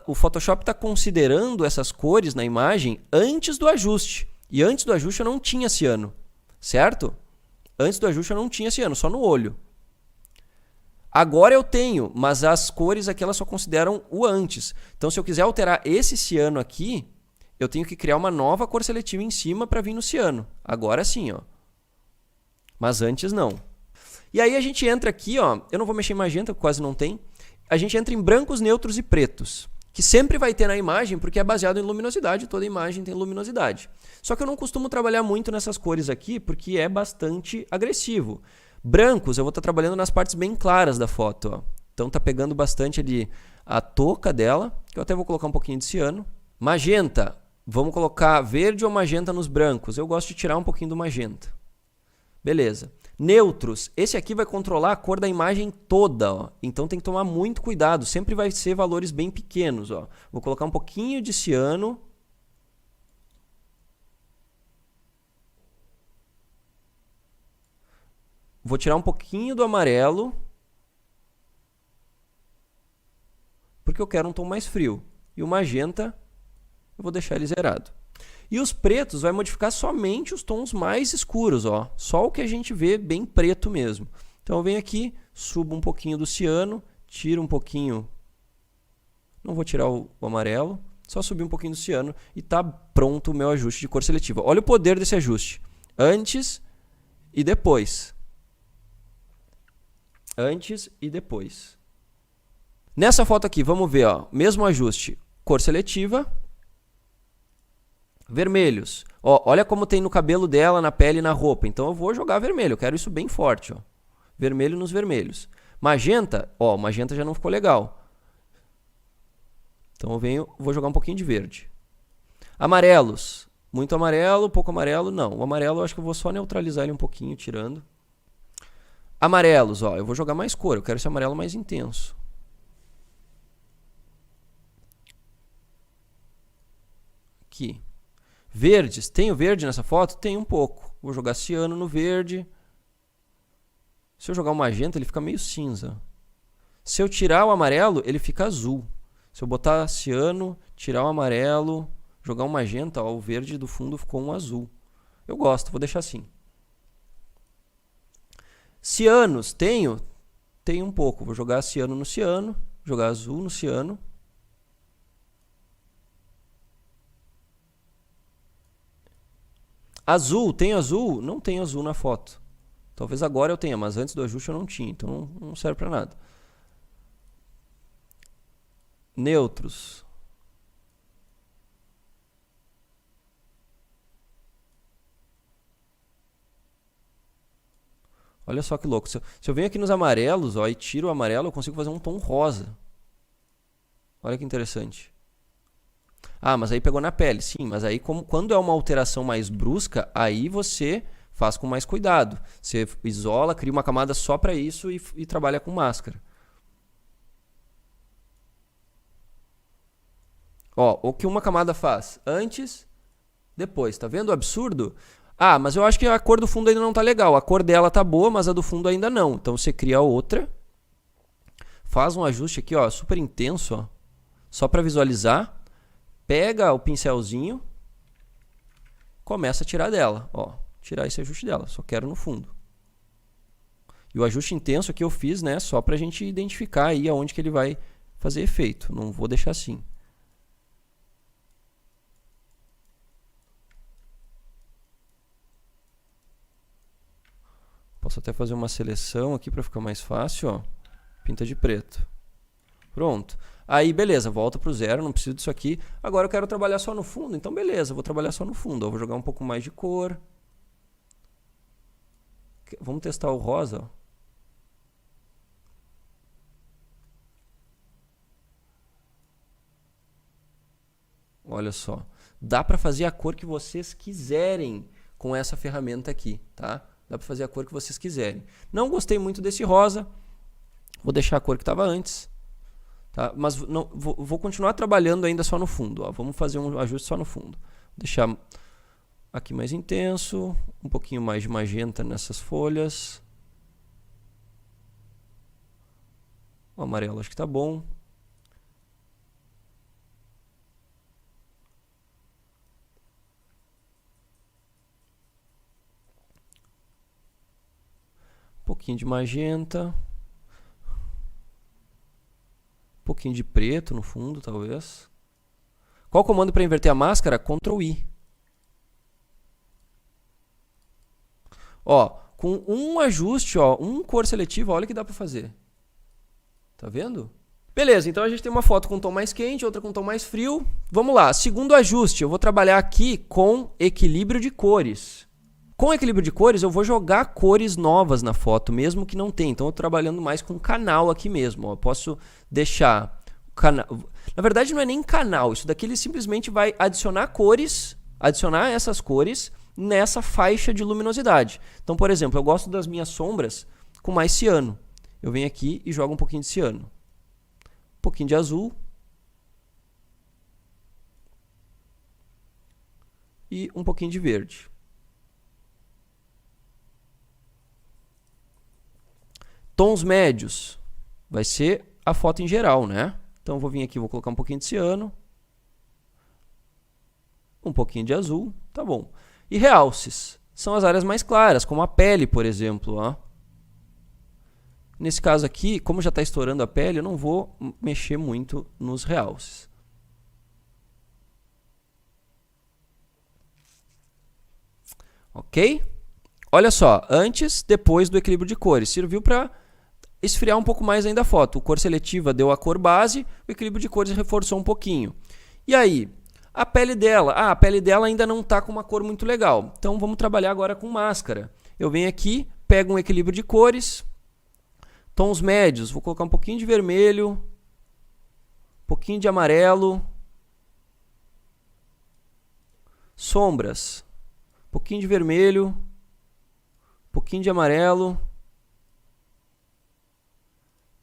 o Photoshop está considerando essas cores na imagem antes do ajuste. E antes do ajuste eu não tinha ciano, certo? Antes do ajuste eu não tinha ciano, só no olho. Agora eu tenho, mas as cores aqui elas só consideram o antes. Então se eu quiser alterar esse ciano aqui, eu tenho que criar uma nova cor seletiva em cima para vir no ciano. Agora sim, ó. Mas antes não. E aí a gente entra aqui, ó, eu não vou mexer em magenta, quase não tem. A gente entra em brancos, neutros e pretos, que sempre vai ter na imagem porque é baseado em luminosidade, toda imagem tem luminosidade. Só que eu não costumo trabalhar muito nessas cores aqui porque é bastante agressivo. Brancos eu vou estar trabalhando nas partes bem claras da foto, ó. Então tá pegando bastante ali a touca dela, que eu até vou colocar um pouquinho de ciano. Magenta, vamos colocar verde ou magenta nos brancos. Eu gosto de tirar um pouquinho do magenta. Beleza. Neutros, esse aqui vai controlar a cor da imagem toda, ó. Então tem que tomar muito cuidado, sempre vai ser valores bem pequenos, ó. Vou colocar um pouquinho de ciano. Vou tirar um pouquinho do amarelo, porque eu quero um tom mais frio. E o magenta, eu vou deixar ele zerado. E os pretos vai modificar somente os tons mais escuros, ó. Só o que a gente vê bem preto mesmo. Então eu venho aqui, subo um pouquinho do ciano, tiro um pouquinho, não vou tirar o amarelo, só subir um pouquinho do ciano e tá pronto o meu ajuste de cor seletiva. Olha o poder desse ajuste. Antes e depois. Antes e depois. Nessa foto aqui, vamos ver, ó, mesmo ajuste, cor seletiva. Vermelhos. Ó, olha como tem no cabelo dela, na pele e na roupa. Então eu vou jogar vermelho. Eu quero isso bem forte. Ó. Vermelho nos vermelhos. Magenta. Ó, magenta já não ficou legal. Então eu vou jogar um pouquinho de verde. Amarelos. Muito amarelo, pouco amarelo. Não, o amarelo eu acho que eu vou só neutralizar ele um pouquinho, tirando. Amarelos. Ó, eu vou jogar mais cor. Eu quero esse amarelo mais intenso. Aqui. Verdes, tenho verde nessa foto? Tem um pouco. Vou jogar ciano no verde. Se eu jogar o magenta, ele fica meio cinza. Se eu tirar o amarelo, ele fica azul. Se eu botar ciano, tirar o amarelo, jogar um magenta, ó, o verde do fundo ficou um azul. Eu gosto, vou deixar assim. Cianos, tenho? Tenho um pouco. Vou jogar ciano no ciano, jogar azul no ciano. Azul, tem azul? Não tem azul na foto. Talvez agora eu tenha, mas antes do ajuste eu não tinha, então não serve para nada. Neutros. Olha só que louco. Se eu venho aqui nos amarelos, ó, e tiro o amarelo, eu consigo fazer um tom rosa. Olha que interessante. Ah, mas aí pegou na pele. Sim, mas aí quando é uma alteração mais brusca, aí você faz com mais cuidado. Você isola, cria uma camada só para isso e trabalha com máscara. Ó, o que uma camada faz? Antes, depois. Tá vendo o absurdo? Ah, mas eu acho que a cor do fundo ainda não tá legal. A cor dela tá boa, mas a do fundo ainda não. Então você cria outra. Faz um ajuste aqui, ó, super intenso, ó, só para visualizar. Pega o pincelzinho, começa a tirar dela, ó, tirar esse ajuste dela, só quero no fundo. E o ajuste intenso aqui eu fiz, né, só para a gente identificar aí aonde que ele vai fazer efeito, não vou deixar assim. Posso até fazer uma seleção aqui para ficar mais fácil, ó, pinta de preto. Pronto. Aí, beleza, volta para o zero, não preciso disso aqui. Agora eu quero trabalhar só no fundo, então beleza, vou trabalhar só no fundo. Eu vou jogar um pouco mais de cor. Vamos testar o rosa. Ó. Olha só. Dá para fazer a cor que vocês quiserem com essa ferramenta aqui, tá? Dá para fazer a cor que vocês quiserem. Não gostei muito desse rosa. Vou deixar a cor que estava antes. tá? Mas não, vou continuar trabalhando ainda só no fundo. Ó. Vamos fazer um ajuste só no fundo. Vou deixar aqui mais intenso, um pouquinho mais de magenta nessas folhas. O amarelo acho que está bom. Um pouquinho de magenta. Um pouquinho de preto no fundo, talvez. Qual o comando para inverter a máscara? Ctrl I. Ó, com um ajuste, ó, um cor seletiva, olha o que dá para fazer. Tá vendo? Beleza, então a gente tem uma foto com um tom mais quente, outra com um tom mais frio. Vamos lá, segundo ajuste, eu vou trabalhar aqui com equilíbrio de cores. Com equilíbrio de cores, eu vou jogar cores novas na foto, mesmo que não tenha. Então, eu estou trabalhando mais com canal aqui mesmo. Ó. Eu posso deixar o canal... Na verdade, não é nem canal. Isso daqui ele simplesmente vai adicionar cores, adicionar essas cores nessa faixa de luminosidade. Então, por exemplo, eu gosto das minhas sombras com mais ciano. Eu venho aqui e jogo um pouquinho de ciano. Um pouquinho de azul. E um pouquinho de verde. Tons médios, vai ser a foto em geral, né? Então, eu vou vir aqui, vou colocar um pouquinho de ciano, um pouquinho de azul, tá bom. E realces, são as áreas mais claras, como a pele, por exemplo. Ó. Nesse caso aqui, como já está estourando a pele, eu não vou mexer muito nos realces. Ok? Olha só, antes, depois do equilíbrio de cores, serviu para esfriar um pouco mais ainda a foto. O cor seletiva deu a cor base, o equilíbrio de cores reforçou um pouquinho. E aí, a pele dela? Ah, a pele dela ainda não está com uma cor muito legal. Então, vamos trabalhar agora com máscara. Eu venho aqui, pego um equilíbrio de cores, tons médios, vou colocar um pouquinho de vermelho, um pouquinho de amarelo, sombras, um pouquinho de vermelho, um pouquinho de amarelo,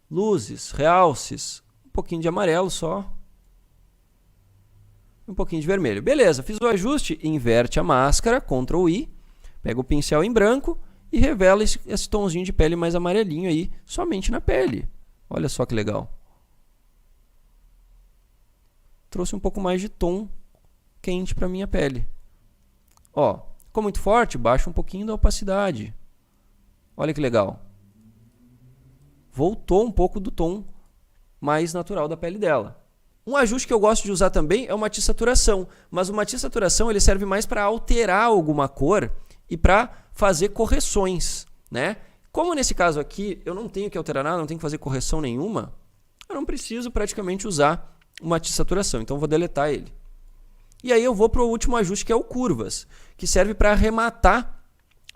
luzes, realces, um pouquinho de amarelo só, um pouquinho de vermelho. Beleza, fiz o ajuste, inverte a máscara, Ctrl I, pega o pincel em branco e revela esse tomzinho de pele mais amarelinho aí, somente na pele. Olha só que legal. Trouxe um pouco mais de tom quente para minha pele. Ó, ficou muito forte, baixa um pouquinho da opacidade. Olha que legal. Voltou um pouco do tom mais natural da pele dela. Um ajuste que eu gosto de usar também é o matiz saturação, mas o matiz saturação ele serve mais para alterar alguma cor e para fazer correções, né? Como nesse caso aqui eu não tenho que alterar nada, não tenho que fazer correção nenhuma, eu não preciso praticamente usar o matiz saturação, então eu vou deletar ele. E aí eu vou para o último ajuste que é o curvas, que serve para arrematar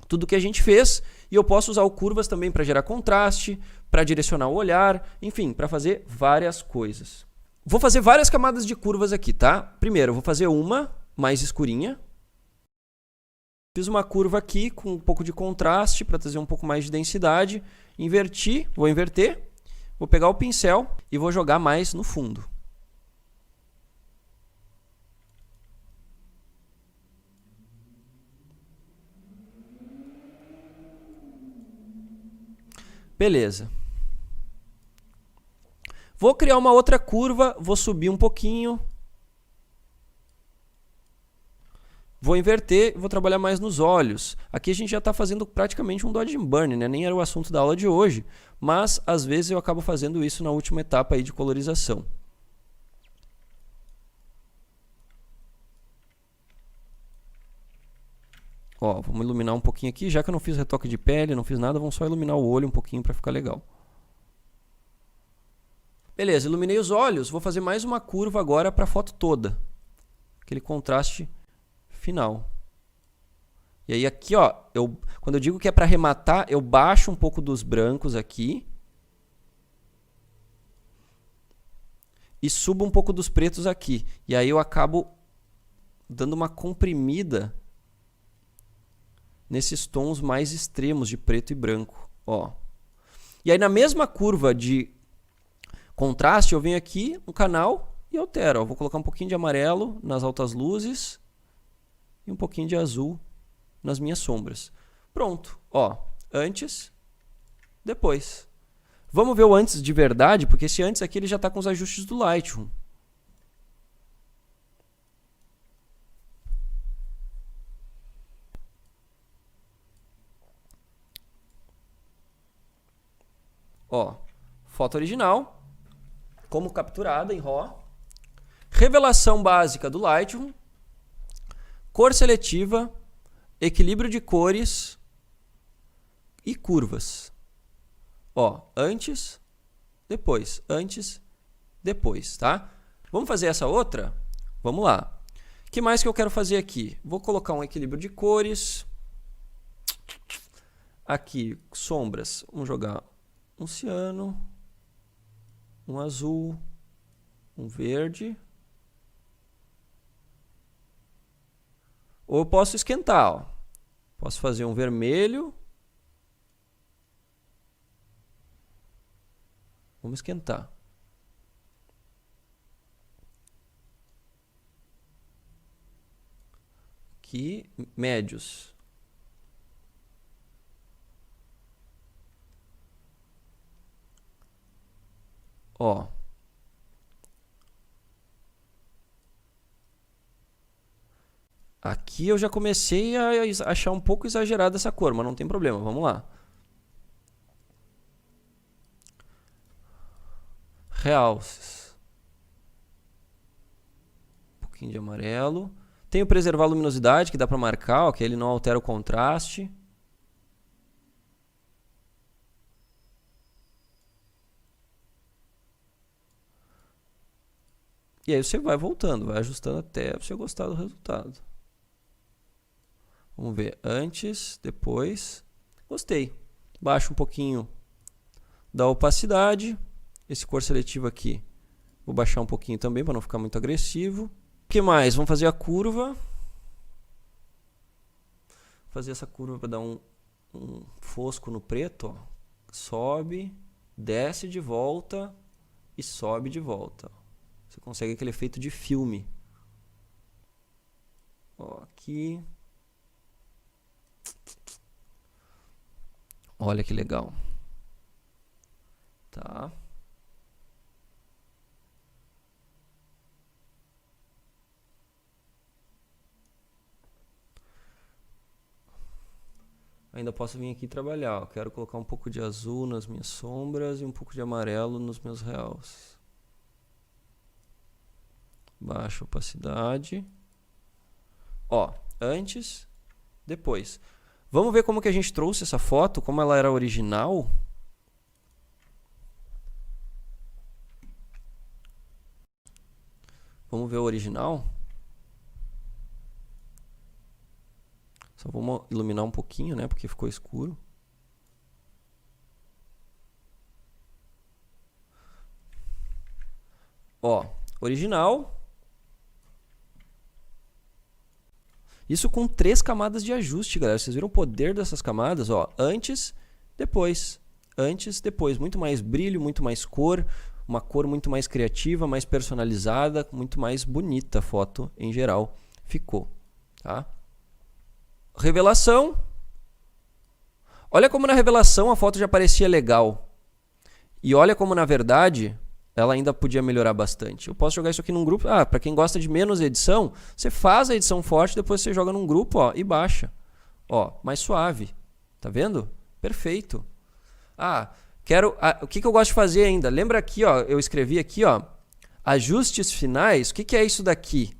tudo que a gente fez, e eu posso usar o curvas também para gerar contraste, para direcionar o olhar, enfim, para fazer várias coisas. Vou fazer várias camadas de curvas aqui, tá? Primeiro, eu vou fazer uma mais escurinha. Fiz uma curva aqui com um pouco de contraste para trazer um pouco mais de densidade. Inverti, vou inverter, vou pegar o pincel e vou jogar mais no fundo. Beleza. Vou criar uma outra curva, vou subir um pouquinho. Vou inverter e vou trabalhar mais nos olhos. Aqui a gente já está fazendo praticamente um dodge and burn, né? Nem era o assunto da aula de hoje, mas às vezes eu acabo fazendo isso na última etapa aí de colorização. Ó, vamos iluminar um pouquinho aqui, já que eu não fiz retoque de pele, não fiz nada, vamos só iluminar o olho um pouquinho para ficar legal. Beleza, iluminei os olhos, vou fazer mais uma curva agora para a foto toda. Aquele contraste final. E aí aqui, ó, quando eu digo que é para arrematar, eu baixo um pouco dos brancos aqui. E subo um pouco dos pretos aqui. E aí eu acabo dando uma comprimida nesses tons mais extremos de preto e branco. Ó. E aí na mesma curva de Contraste, eu venho aqui no canal e altero. Ó. Vou colocar um pouquinho de amarelo nas altas luzes e um pouquinho de azul nas minhas sombras. Pronto. Ó, antes, depois. Vamos ver o antes de verdade, porque esse antes aqui ele já está com os ajustes do Lightroom. Ó, foto original, como capturada em RAW, revelação básica do Lightroom, cor seletiva, equilíbrio de cores e curvas. Ó, antes, depois, tá? Vamos fazer essa outra? Vamos lá. O que mais que eu quero fazer aqui? Vou colocar um equilíbrio de cores. Aqui, sombras. Vamos jogar um ciano, um azul, um verde. Ou eu posso esquentar, ó. Posso fazer um vermelho. Vamos esquentar. Aqui, médios. Ó. Aqui eu já comecei a achar um pouco exagerada essa cor, mas não tem problema, vamos lá. Realces. Um pouquinho de amarelo. Tem o preservar a luminosidade, que dá para marcar, ó, que ele não altera o contraste. E aí você vai voltando, vai ajustando até você gostar do resultado. Vamos ver, antes, depois. Gostei. Baixo um pouquinho da opacidade. Esse cor seletivo aqui, vou baixar um pouquinho também para não ficar muito agressivo. O que mais? Vamos fazer a curva. Fazer essa curva para dar um fosco no preto. Ó. Sobe, desce de volta e sobe de volta. Você consegue aquele efeito de filme. Ó, aqui. Olha que legal. Tá. Ainda posso vir aqui trabalhar. Ó. Quero colocar um pouco de azul nas minhas sombras e um pouco de amarelo nos meus realces. Baixa a opacidade. Ó, antes, depois. Vamos ver como que a gente trouxe essa foto, como ela era original. Vamos ver o original. Só vamos iluminar um pouquinho, né, porque ficou escuro. Ó, original. Isso com 3 camadas de ajuste, galera. Vocês viram o poder dessas camadas? Ó, antes, depois. Antes, depois. Muito mais brilho, muito mais cor. Uma cor muito mais criativa, mais personalizada, muito mais bonita a foto em geral ficou. Tá? Revelação. Olha como na revelação a foto já parecia legal. E olha como na verdade ela ainda podia melhorar bastante. Eu posso jogar isso aqui num grupo. Ah, para quem gosta de menos edição, você faz a edição forte, depois você joga num grupo, ó, e baixa. Ó, mais suave. Tá vendo? Perfeito. Ah, o que eu gosto de fazer ainda? Lembra aqui, ó, eu escrevi aqui, ó, ajustes finais. O que é isso daqui?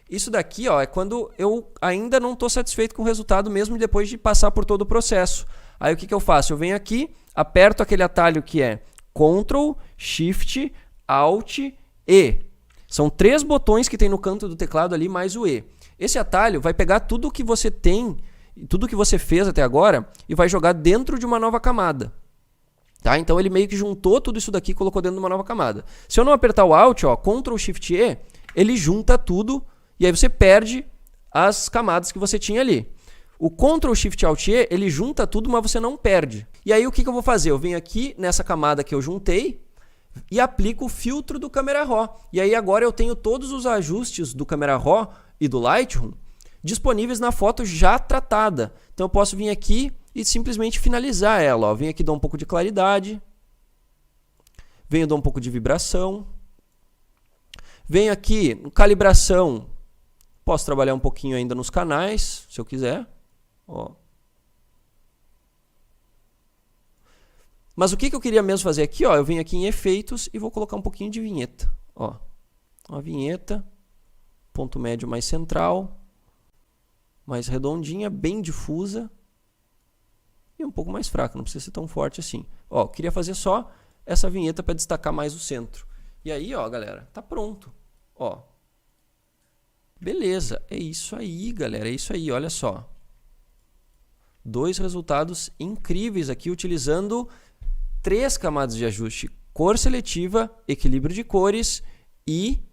Isso daqui, ó, é quando eu ainda não estou satisfeito com o resultado mesmo depois de passar por todo o processo. Aí o que eu faço? Eu venho aqui, aperto aquele atalho que é Ctrl, Shift, Alt, E. São 3 botões que tem no canto do teclado ali, mais o E. Esse atalho vai pegar tudo que você tem, tudo que você fez até agora e vai jogar dentro de uma nova camada. Tá? Então ele meio que juntou tudo isso daqui e colocou dentro de uma nova camada. Se eu não apertar o Alt, ó, Ctrl, Shift, E, ele junta tudo e aí você perde as camadas que você tinha ali. O Ctrl, Shift, Alt, E, ele junta tudo, mas você não perde. E aí o que eu vou fazer? Eu venho aqui nessa camada que eu juntei, e aplico o filtro do Camera Raw. E aí agora eu tenho todos os ajustes do Camera Raw e do Lightroom disponíveis na foto já tratada. Então eu posso vir aqui e simplesmente finalizar ela. Ó. Venho aqui dar um pouco de claridade. Venho dar um pouco de vibração. Venho aqui, calibração. Posso trabalhar um pouquinho ainda nos canais, se eu quiser. Ó. Mas o que eu queria mesmo fazer aqui? Ó, eu venho aqui em efeitos e vou colocar um pouquinho de vinheta. Ó. Uma vinheta, ponto médio mais central, mais redondinha, bem difusa e um pouco mais fraca, não precisa ser tão forte assim. Ó, eu queria fazer só essa vinheta para destacar mais o centro. E aí, ó, galera, tá pronto. Ó. Beleza, é isso aí, galera, é isso aí, olha só. 2 resultados incríveis aqui utilizando 3 camadas de ajuste: cor seletiva, equilíbrio de cores e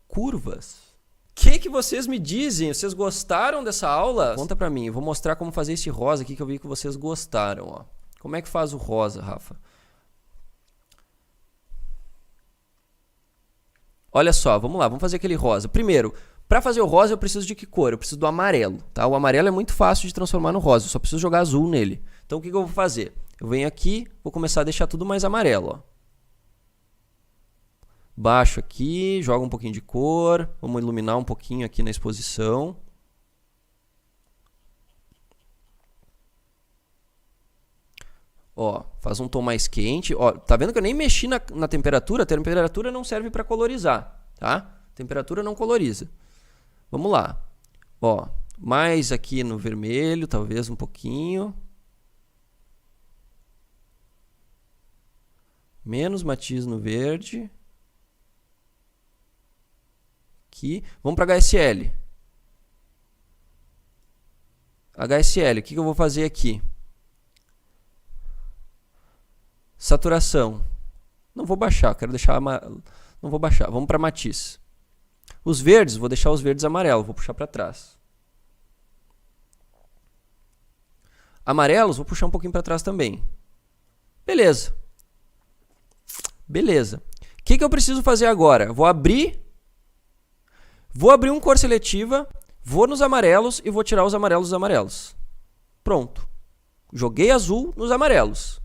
curvas. O que vocês me dizem? Vocês gostaram dessa aula? Conta pra mim, eu vou mostrar como fazer esse rosa aqui que eu vi que vocês gostaram. Ó. Como é que faz o rosa, Rafa? Olha só, vamos lá, vamos fazer aquele rosa. Primeiro, para fazer o rosa eu preciso de que cor? Eu preciso do amarelo, tá? O amarelo é muito fácil de transformar no rosa, eu só preciso jogar azul nele. Então o que eu vou fazer? Eu venho aqui, vou começar a deixar tudo mais amarelo, ó. Baixo aqui, joga um pouquinho de cor, vamos iluminar um pouquinho aqui na exposição. Ó, faz um tom mais quente. Ó, tá vendo que eu nem mexi na temperatura? A temperatura não serve para colorizar, tá? Temperatura não coloriza. Vamos lá. Ó, mais aqui no vermelho, talvez um pouquinho. Menos matiz no verde. Aqui. Vamos para HSL. HSL, o que eu vou fazer aqui? Saturação. Não vou baixar, quero deixar... Não vou baixar, vamos para matiz. Os verdes, vou deixar os verdes amarelos, vou puxar para trás. Amarelos, vou puxar um pouquinho para trás também. Beleza. Beleza. O que eu preciso fazer agora? Vou abrir um cor seletiva, vou nos amarelos e vou tirar os amarelos dos amarelos. Pronto. Joguei azul nos amarelos.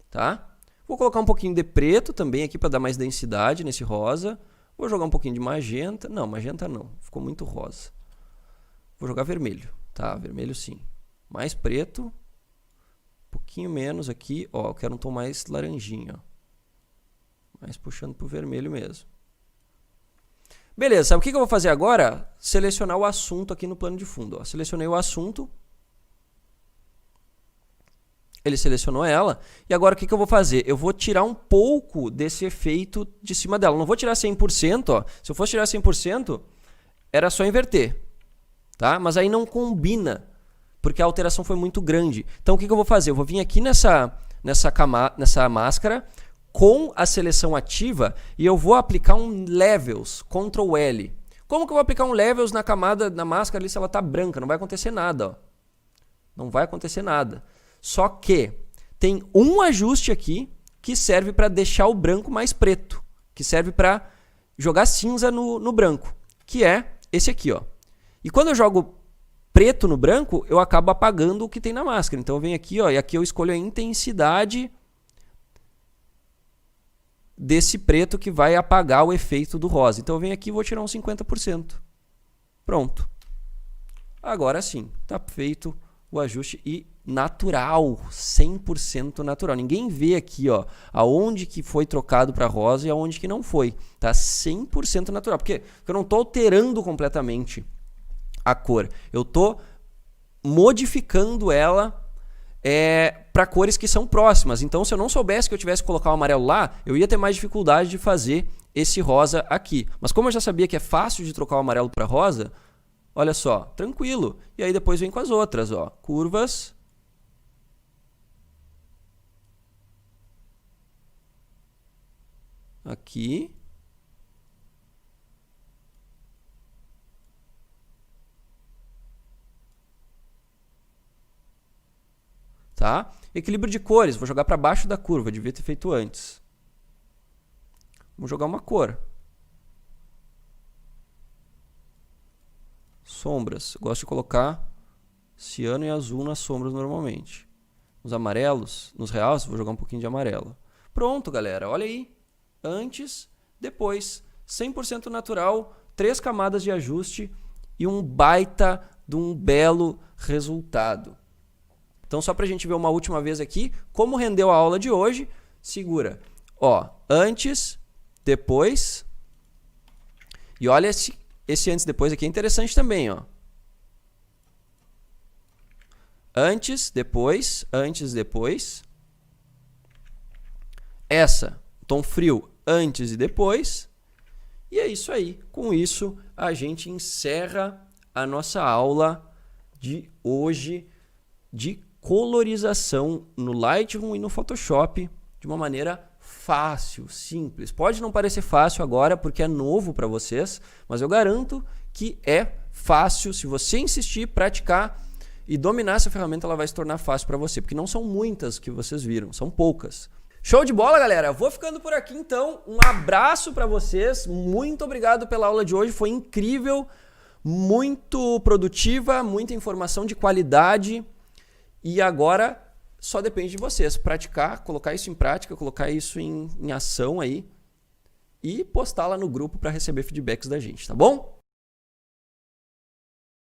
Tá? Vou colocar um pouquinho de preto também aqui para dar mais densidade nesse rosa. Vou jogar um pouquinho de magenta. Não, magenta não. Ficou muito rosa. Vou jogar vermelho. Tá, vermelho sim. Mais preto. Um pouquinho menos aqui. Ó, eu quero um tom mais laranjinho. Ó. Mais puxando pro vermelho mesmo. Beleza, sabe o que eu vou fazer agora? Selecionar o assunto aqui no plano de fundo. Ó. Selecionei o assunto. Ele selecionou ela. E agora o que eu vou fazer? Eu vou tirar um pouco desse efeito de cima dela. Não vou tirar 100%. Ó. Se eu fosse tirar 100%, era só inverter. Tá? Mas aí não combina, porque a alteração foi muito grande. Então o que eu vou fazer? Eu vou vir aqui nessa máscara com a seleção ativa e eu vou aplicar um Levels, Ctrl L. Como que eu vou aplicar um Levels na camada, na máscara ali se ela está branca? Não vai acontecer nada. Ó. Não vai acontecer nada. Só que tem um ajuste aqui que serve para deixar o branco mais preto, que serve para jogar cinza no branco, que é esse aqui. Ó. E quando eu jogo preto no branco, eu acabo apagando o que tem na máscara. Então eu venho aqui, ó, e aqui eu escolho a intensidade desse preto que vai apagar o efeito do rosa. Então eu venho aqui e vou tirar uns 50%. Pronto. Agora sim, está feito o ajuste e natural, 100% natural. Ninguém vê aqui, ó, aonde que foi trocado para rosa e aonde que não foi. Tá 100% natural, porque eu não estou alterando completamente a cor. Eu estou modificando ela para cores que são próximas. Então, se eu não soubesse que eu tivesse que colocar o amarelo lá, eu ia ter mais dificuldade de fazer esse rosa aqui. Mas como eu já sabia que é fácil de trocar o amarelo para rosa, olha só, tranquilo. E aí depois vem com as outras, ó, curvas. Aqui. Tá? Equilíbrio de cores, vou jogar para baixo da curva, devia ter feito antes. Vamos jogar uma cor. Sombras, gosto de colocar ciano e azul nas sombras normalmente. Nos amarelos, nos reais, vou jogar um pouquinho de amarelo. Pronto, galera, olha aí. Antes, depois, 100% natural, 3 camadas de ajuste e um baita de um belo resultado. Então, só para a gente ver uma última vez aqui, como rendeu a aula de hoje, segura. Ó, antes, depois, e olha esse antes e depois aqui é interessante também, ó. Antes, depois, essa, tom frio, antes e depois. E é isso aí. Com isso, a gente encerra a nossa aula de hoje de colorização no Lightroom e no Photoshop de uma maneira fácil, simples. Pode não parecer fácil agora porque é novo para vocês, mas eu garanto que é fácil. Se você insistir, praticar e dominar essa ferramenta, ela vai se tornar fácil para você, porque não são muitas que vocês viram, são poucas. Show de bola, galera? Vou ficando por aqui então. Um abraço para vocês. Muito obrigado pela aula de hoje. Foi incrível, muito produtiva, muita informação de qualidade. E agora só depende de vocês. Praticar, colocar isso em prática, colocar isso em ação aí e postar lá no grupo para receber feedbacks da gente, tá bom?